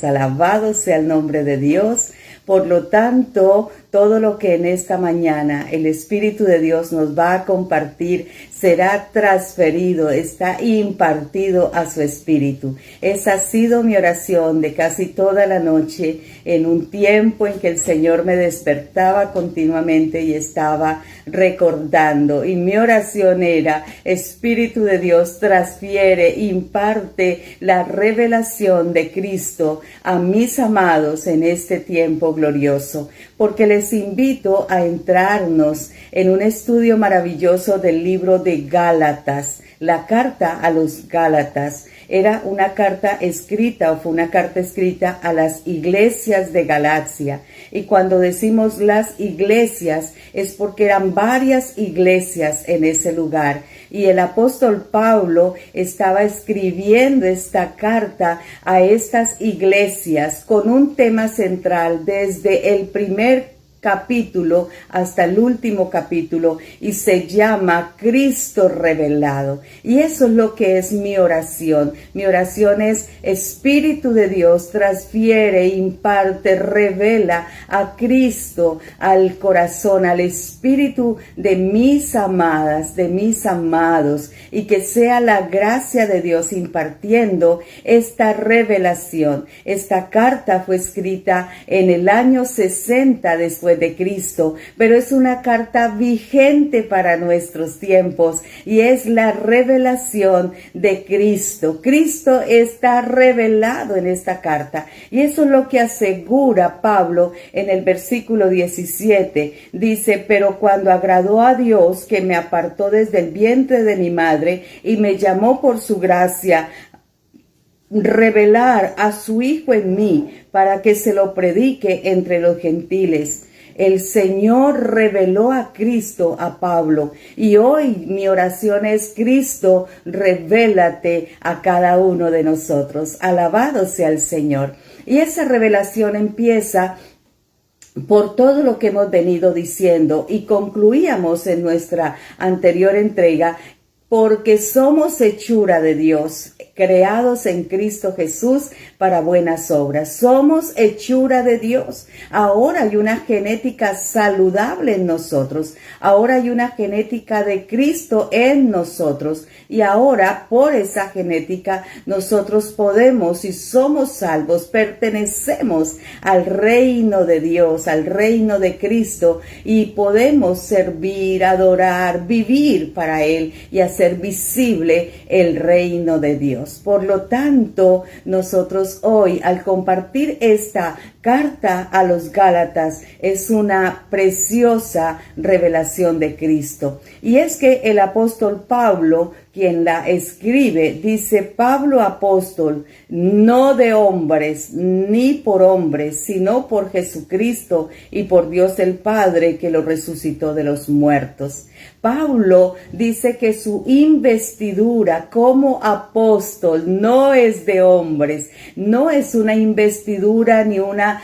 Alabado sea el nombre de Dios. Por lo tanto, todo lo que en esta mañana el Espíritu de Dios nos va a compartir será transferido, está impartido a su Espíritu. Esa ha sido mi oración de casi toda la noche, en un tiempo en que el Señor me despertaba continuamente y estaba recordando. Y mi oración era: Espíritu de Dios, transfiere, imparte la revelación de Cristo a mis amados en este tiempo glorioso, porque les invito a entrarnos en un estudio maravilloso del libro de Gálatas. La carta a los Gálatas era una carta escrita, o fue una carta escrita a las iglesias de Galacia. Y cuando decimos las iglesias, es porque eran varias iglesias en ese lugar. Y el apóstol Pablo estaba escribiendo esta carta a estas iglesias con un tema central desde el primer capítulo hasta el último capítulo, y se llama Cristo revelado. Y eso es lo que es mi oración. Mi oración es: Espíritu de Dios, transfiere, imparte, revela a Cristo al corazón, al espíritu de mis amadas, de mis amados, y que sea la gracia de Dios impartiendo esta revelación. Esta carta fue escrita en el año 60 después de Cristo, pero es una carta vigente para nuestros tiempos, y es la revelación de Cristo. Cristo está revelado en esta carta, y eso es lo que asegura Pablo en el versículo 17. Dice: pero cuando agradó a Dios, que me apartó desde el vientre de mi madre y me llamó por su gracia, revelar a su Hijo en mí, para que se lo predique entre los gentiles. El Señor reveló a Cristo a Pablo, y hoy mi oración es: Cristo, revélate a cada uno de nosotros. Alabado sea el Señor. Y esa revelación empieza por todo lo que hemos venido diciendo, y concluíamos en nuestra anterior entrega: porque somos hechura de Dios, creados en Cristo Jesús para buenas obras. Somos hechura de Dios. Ahora hay una genética saludable en nosotros. Ahora hay una genética de Cristo en nosotros. Y ahora, por esa genética, nosotros podemos, y somos salvos, pertenecemos al reino de Dios, al reino de Cristo, y podemos servir, adorar, vivir para Él y hacer visible el reino de Dios. Por lo tanto, nosotros hoy, al compartir esta carta a los Gálatas, es una preciosa revelación de Cristo. Y es que el apóstol Pablo, quien la escribe, dice: Pablo apóstol, no de hombres, ni por hombres, sino por Jesucristo y por Dios el Padre, que lo resucitó de los muertos. Pablo dice que su investidura como apóstol no es de hombres, no es una investidura ni una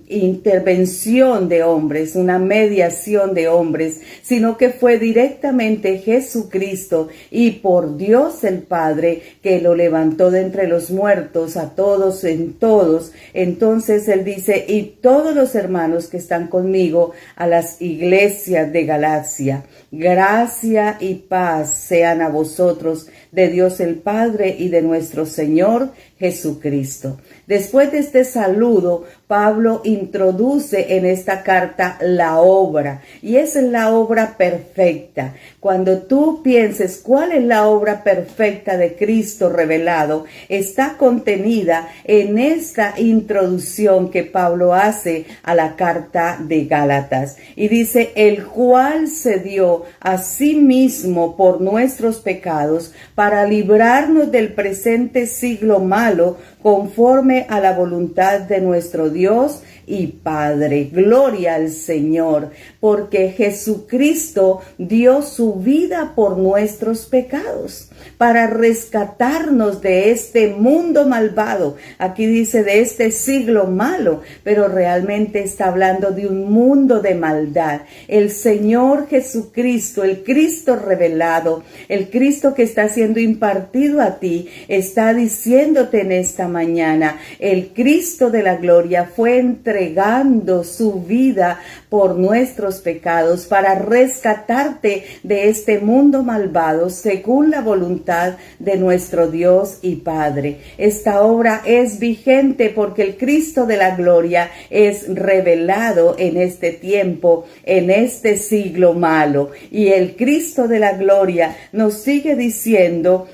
intervención de hombres, una mediación de hombres, sino que fue directamente Jesucristo y por Dios el Padre, que lo levantó de entre los muertos a todos en todos. Entonces él dice: y todos los hermanos que están conmigo a las iglesias de Galacia, gracia y paz sean a vosotros de Dios el Padre y de nuestro Señor Jesucristo. Después de este saludo, Pablo introduce en esta carta la obra, y esa es la obra perfecta. Cuando tú pienses cuál es la obra perfecta de Cristo revelado, está contenida en esta introducción que Pablo hace a la carta de Gálatas, y dice: el cual se dio a sí mismo por nuestros pecados, para librarnos del presente siglo malo, conforme a la voluntad de nuestro Dios y Padre. Gloria al Señor, porque Jesucristo dio su vida por nuestros pecados, para rescatarnos de este mundo malvado. Aquí dice de este siglo malo, pero realmente está hablando de un mundo de maldad. El Señor Jesucristo, el Cristo revelado, el Cristo que está siendo impartido a ti, está diciéndote en esta mañana. El Cristo de la gloria fue entregando su vida por nuestros pecados para rescatarte de este mundo malvado según la voluntad de nuestro Dios y Padre. Esta obra es vigente porque el Cristo de la gloria es revelado en este tiempo, en este siglo malo. Y el Cristo de la gloria nos sigue diciendo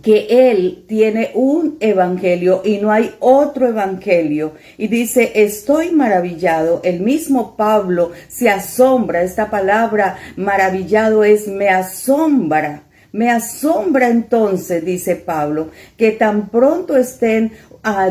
que Él tiene un evangelio y no hay otro evangelio. Y dice, estoy maravillado. El mismo Pablo se asombra. Esta palabra maravillado es me asombra. Me asombra entonces, dice Pablo, que tan pronto estén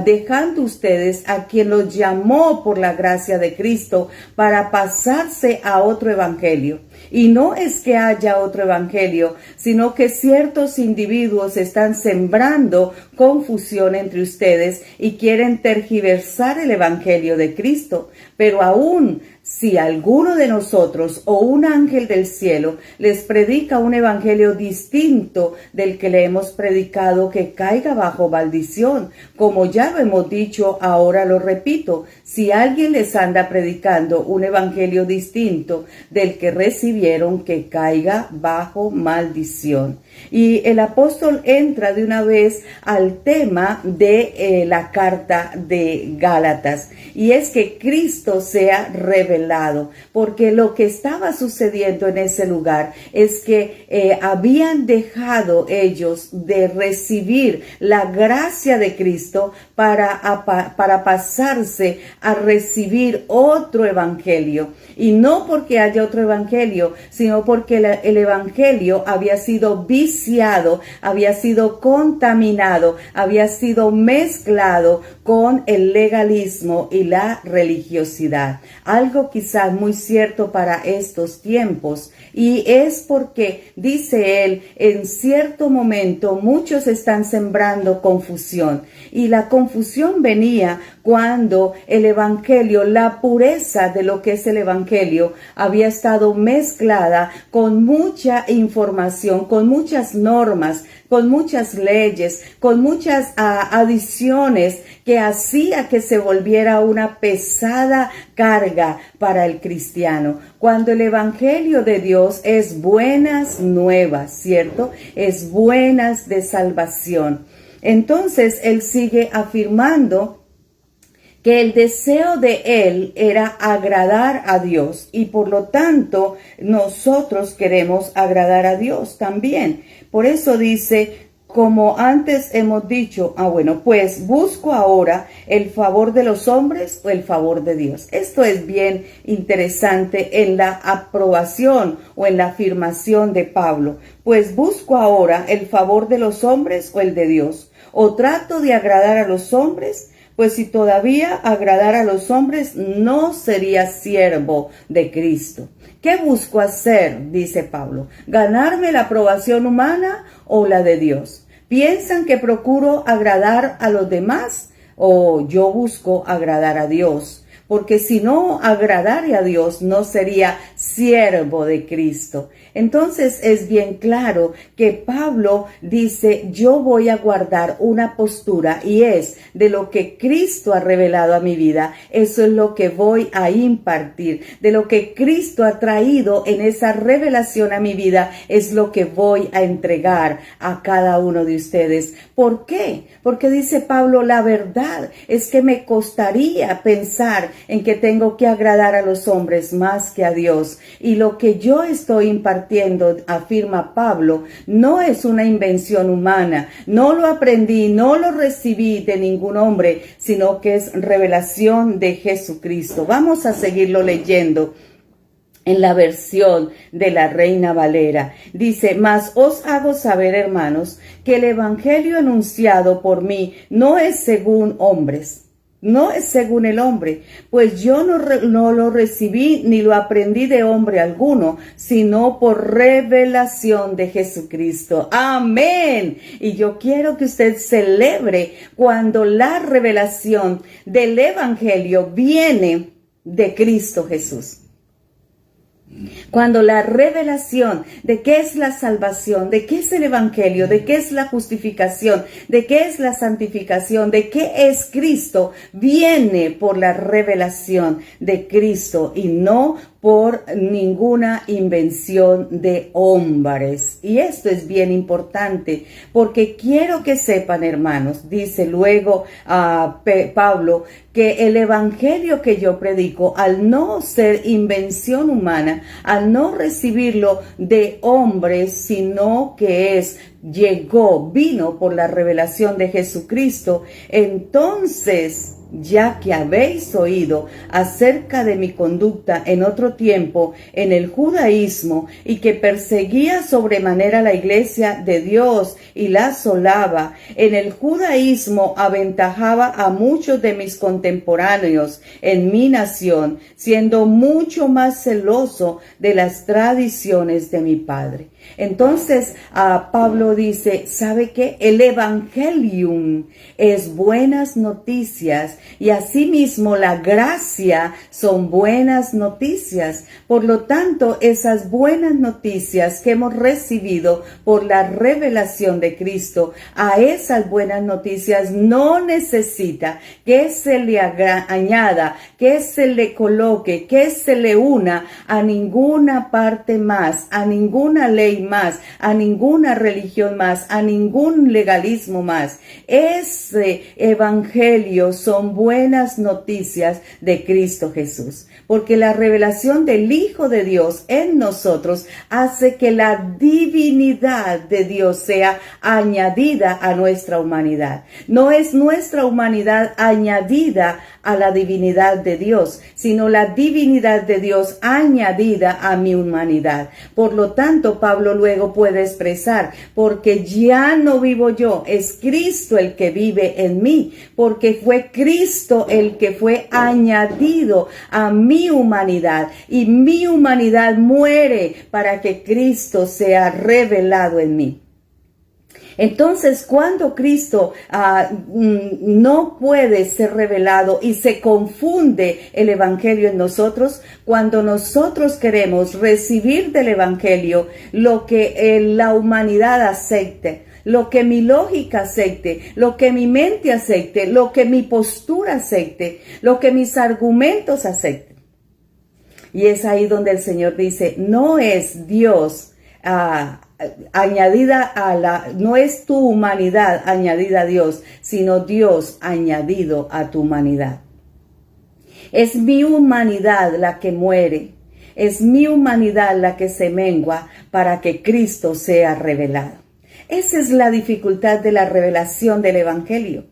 dejando ustedes a quien los llamó por la gracia de Cristo para pasarse a otro evangelio. Y no es que haya otro evangelio, sino que ciertos individuos están sembrando confusión entre ustedes y quieren tergiversar el evangelio de Cristo. Pero aún si alguno de nosotros o un ángel del cielo les predica un evangelio distinto del que le hemos predicado, que caiga bajo maldición. Como ya lo hemos dicho, ahora lo repito, si alguien les anda predicando un evangelio distinto del que recibieron, que caiga bajo maldición. Y el apóstol entra de una vez al tema de la carta de Gálatas, y es que Cristo sea revelado, porque lo que estaba sucediendo en ese lugar es que habían dejado ellos de recibir la gracia de Cristo para pasarse a recibir otro evangelio. Y no porque haya otro evangelio, sino porque el evangelio había sido viciado, había sido contaminado, había sido mezclado con el legalismo y la religiosidad. Algo quizás muy cierto para estos tiempos. Y es porque, dice él, en cierto momento muchos están sembrando confusión. Y la confusión venía cuando el evangelio, la pureza de lo que es el evangelio, había estado mezclada con mucha información, con muchas normas, con muchas leyes, con muchas adiciones que hacía que se volviera una pesada carga para el cristiano. Cuando el evangelio de Dios es buenas nuevas, ¿cierto? Es buenas de salvación. Entonces él sigue afirmando que el deseo de él era agradar a Dios, y por lo tanto nosotros queremos agradar a Dios también. Por eso dice, como antes hemos dicho, pues busco ahora el favor de los hombres o el favor de Dios. Esto es bien interesante en la aprobación o en la afirmación de Pablo. Pues busco ahora el favor de los hombres o el de Dios. O trato de agradar a los hombres, pues si todavía agradara a los hombres, no sería siervo de Cristo. ¿Qué busco hacer? Dice Pablo. ¿Ganarme la aprobación humana o la de Dios? ¿Piensan que procuro agradar a los demás o yo busco agradar a Dios? Porque si no agradara a Dios, no sería siervo de Cristo. Entonces es bien claro que Pablo dice, yo voy a guardar una postura, y es de lo que Cristo ha revelado a mi vida. Eso es lo que voy a impartir. De lo que Cristo ha traído en esa revelación a mi vida, es lo que voy a entregar a cada uno de ustedes. ¿Por qué? Porque dice Pablo, la verdad es que me costaría pensar en que tengo que agradar a los hombres más que a Dios. Y lo que yo estoy impartiendo, afirma Pablo, no es una invención humana. No lo aprendí, no lo recibí de ningún hombre, sino que es revelación de Jesucristo. Vamos a seguirlo leyendo. En la versión de la Reina Valera, dice, mas os hago saber, hermanos, que el evangelio anunciado por mí no es según hombres, no es según el hombre, pues yo no lo recibí ni lo aprendí de hombre alguno, sino por revelación de Jesucristo. Amén. Y yo quiero que usted celebre cuando la revelación del evangelio viene de Cristo Jesús. Cuando la revelación de qué es la salvación, de qué es el evangelio, de qué es la justificación, de qué es la santificación, de qué es Cristo, viene por la revelación de Cristo y no por ninguna invención de hombres. Y esto es bien importante porque quiero que sepan, hermanos, dice luego Pablo, que el evangelio que yo predico, al no ser invención humana, al no recibirlo de hombres, sino que vino por la revelación de Jesucristo, entonces, ya que habéis oído acerca de mi conducta en otro tiempo en el judaísmo y que perseguía sobremanera la iglesia de Dios y la asolaba, en el judaísmo aventajaba a muchos de mis contemporáneos en mi nación, siendo mucho más celoso de las tradiciones de mi padre. Entonces Pablo dice, ¿sabe qué? El evangelium es buenas noticias y asimismo la gracia son buenas noticias. Por lo tanto, esas buenas noticias que hemos recibido por la revelación de Cristo, a esas buenas noticias no necesita que se le añada, que se le coloque, que se le una a ninguna parte más, a ninguna ley más, a ninguna religión más, a ningún legalismo más. Ese evangelio son buenas noticias de Cristo Jesús, porque la revelación del Hijo de Dios en nosotros hace que la divinidad de Dios sea añadida a nuestra humanidad. No es nuestra humanidad añadida a la divinidad de Dios, sino la divinidad de Dios añadida a mi humanidad. Por lo tanto, Pablo luego puede expresar, porque ya no vivo yo, es Cristo el que vive en mí, porque fue Cristo el que fue añadido a mi humanidad, y mi humanidad muere para que Cristo sea revelado en mí. Entonces, cuando Cristo no puede ser revelado y se confunde el evangelio en nosotros, cuando nosotros queremos recibir del evangelio lo que la humanidad acepte, lo que mi lógica acepte, lo que mi mente acepte, lo que mi postura acepte, lo que mis argumentos acepten. Y es ahí donde el Señor dice, no es Dios añadida no es tu humanidad añadida a Dios, sino Dios añadido a tu humanidad. Es mi humanidad la que muere, es mi humanidad la que se mengua para que Cristo sea revelado. Esa es la dificultad de la revelación del evangelio,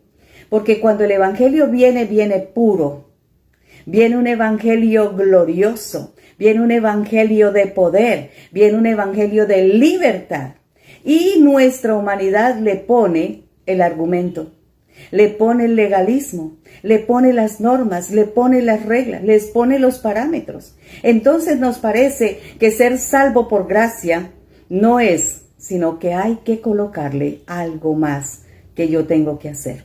porque cuando el evangelio viene puro, viene un evangelio glorioso, viene un evangelio de poder, viene un evangelio de libertad. Y nuestra humanidad le pone el argumento, le pone el legalismo, le pone las normas, le pone las reglas, les pone los parámetros. Entonces nos parece que ser salvo por gracia no es, sino que hay que colocarle algo más que yo tengo que hacer.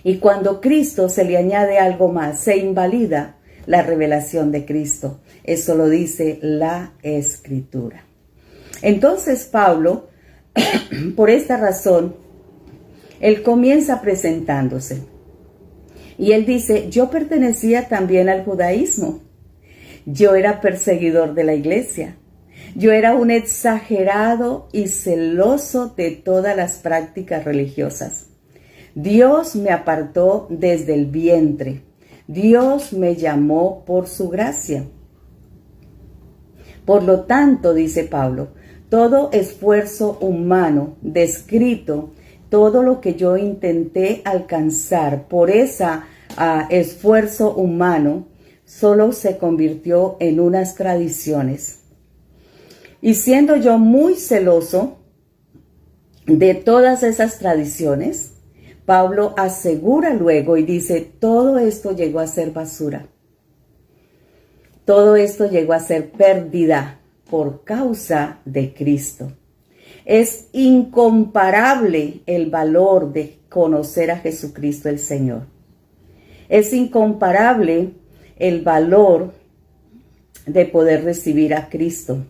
Y cuando Cristo se le añade algo más, se invalida la revelación de Cristo. Eso lo dice la Escritura. Entonces Pablo, por esta razón, él comienza presentándose. Y él dice, yo pertenecía también al judaísmo. Yo era perseguidor de la iglesia. Yo era un exagerado y celoso de todas las prácticas religiosas. Dios me apartó desde el vientre. Dios me llamó por su gracia. Por lo tanto, dice Pablo, todo esfuerzo humano descrito, todo lo que yo intenté alcanzar por ese esfuerzo humano, solo se convirtió en unas tradiciones. Y siendo yo muy celoso de todas esas tradiciones, Pablo asegura luego y dice, todo esto llegó a ser basura. Todo esto llegó a ser pérdida por causa de Cristo. Es incomparable el valor de conocer a Jesucristo el Señor. Es incomparable el valor de poder recibir a Cristo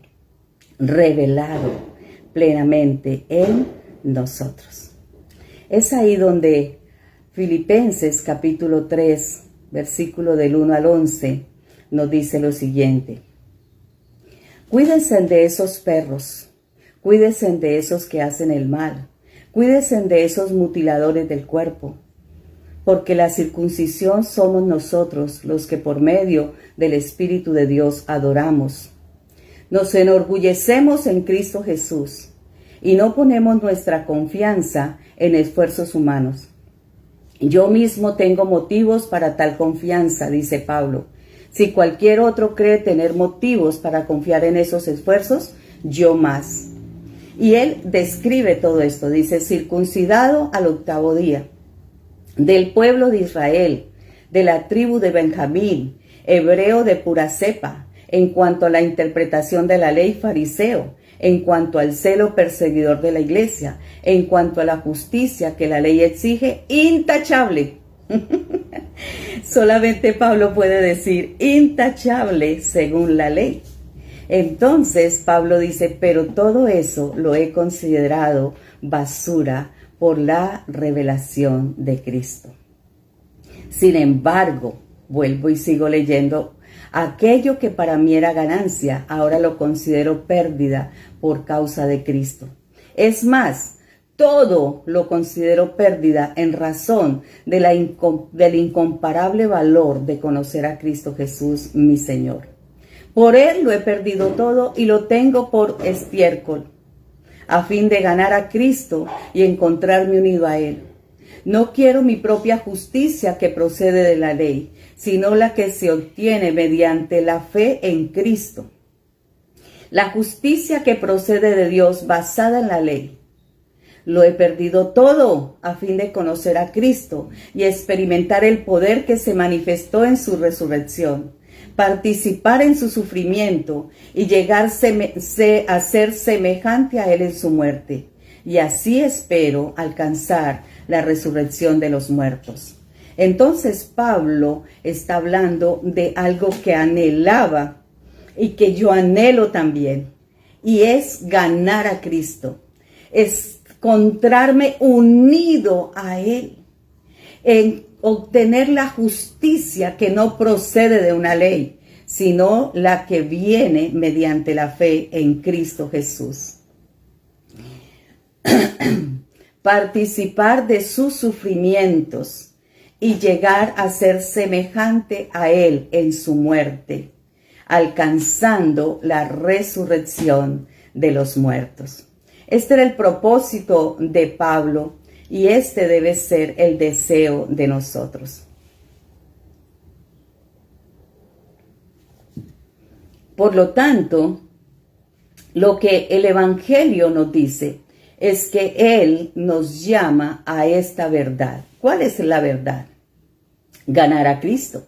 revelado plenamente en nosotros. Es ahí donde Filipenses capítulo 3, versículo del 1 al 11, nos dice lo siguiente: cuídense de esos perros, cuídense de esos que hacen el mal, cuídense de esos mutiladores del cuerpo, porque la circuncisión somos nosotros los que por medio del Espíritu de Dios adoramos. Nos enorgullecemos en Cristo Jesús y no ponemos nuestra confianza en esfuerzos humanos. Yo mismo tengo motivos para tal confianza, dice Pablo. Si cualquier otro cree tener motivos para confiar en esos esfuerzos, yo más. Y él describe todo esto, dice: circuncidado al 8º día, del pueblo de Israel, de la tribu de Benjamín, hebreo de pura cepa, en cuanto a la interpretación de la ley, fariseo, en cuanto al celo, perseguidor de la iglesia, en cuanto a la justicia que la ley exige, intachable. Solamente Pablo puede decir intachable según la ley. Entonces Pablo dice: pero todo eso lo he considerado basura por la revelación de Cristo. Sin embargo, vuelvo y sigo leyendo: aquello que para mí era ganancia, ahora lo considero pérdida por causa de Cristo. Es más, todo lo considero pérdida en razón de del incomparable valor de conocer a Cristo Jesús, mi Señor. Por Él lo he perdido todo y lo tengo por estiércol, a fin de ganar a Cristo y encontrarme unido a Él. No quiero mi propia justicia que procede de la ley, sino la que se obtiene mediante la fe en Cristo. La justicia que procede de Dios basada en la ley. Lo he perdido todo a fin de conocer a Cristo y experimentar el poder que se manifestó en su resurrección, participar en su sufrimiento y llegar a ser semejante a Él en su muerte. Y así espero alcanzar la resurrección de los muertos. Entonces Pablo está hablando de algo que anhelaba y que yo anhelo también, y es ganar a Cristo, es encontrarme unido a Él, en obtener la justicia que no procede de una ley, sino la que viene mediante la fe en Cristo Jesús. Participar de sus sufrimientos y llegar a ser semejante a Él en su muerte, alcanzando la resurrección de los muertos. Este era el propósito de Pablo y este debe ser el deseo de nosotros. Por lo tanto, lo que el Evangelio nos dice es que Él nos llama a esta verdad. ¿Cuál es la verdad? Ganar a Cristo,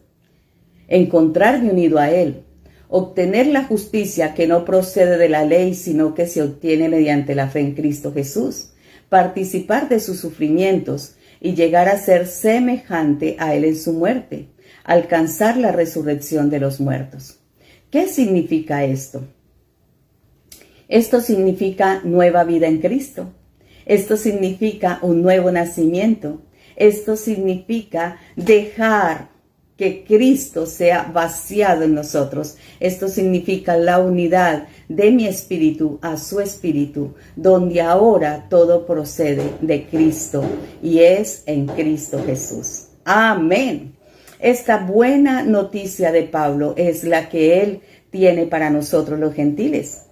encontrarme unido a Él, obtener la justicia que no procede de la ley, sino que se obtiene mediante la fe en Cristo Jesús, participar de sus sufrimientos y llegar a ser semejante a Él en su muerte, alcanzar la resurrección de los muertos. ¿Qué significa esto? Esto significa nueva vida en Cristo. Esto significa un nuevo nacimiento. Esto significa dejar que Cristo sea vaciado en nosotros. Esto significa la unidad de mi espíritu a su espíritu, donde ahora todo procede de Cristo y es en Cristo Jesús. Amén. Esta buena noticia de Pablo es la que él tiene para nosotros los gentiles,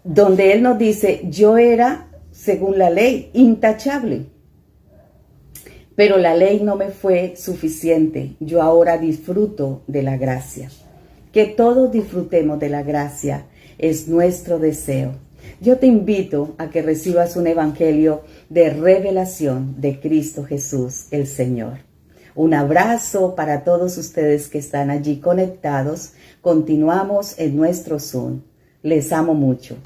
donde él nos dice: yo era, según la ley, intachable. Pero la ley no me fue suficiente. Yo ahora disfruto de la gracia. Que todos disfrutemos de la gracia es nuestro deseo. Yo te invito a que recibas un evangelio de revelación de Cristo Jesús, el Señor. Un abrazo para todos ustedes que están allí conectados. Continuamos en nuestro Zoom. Les amo mucho.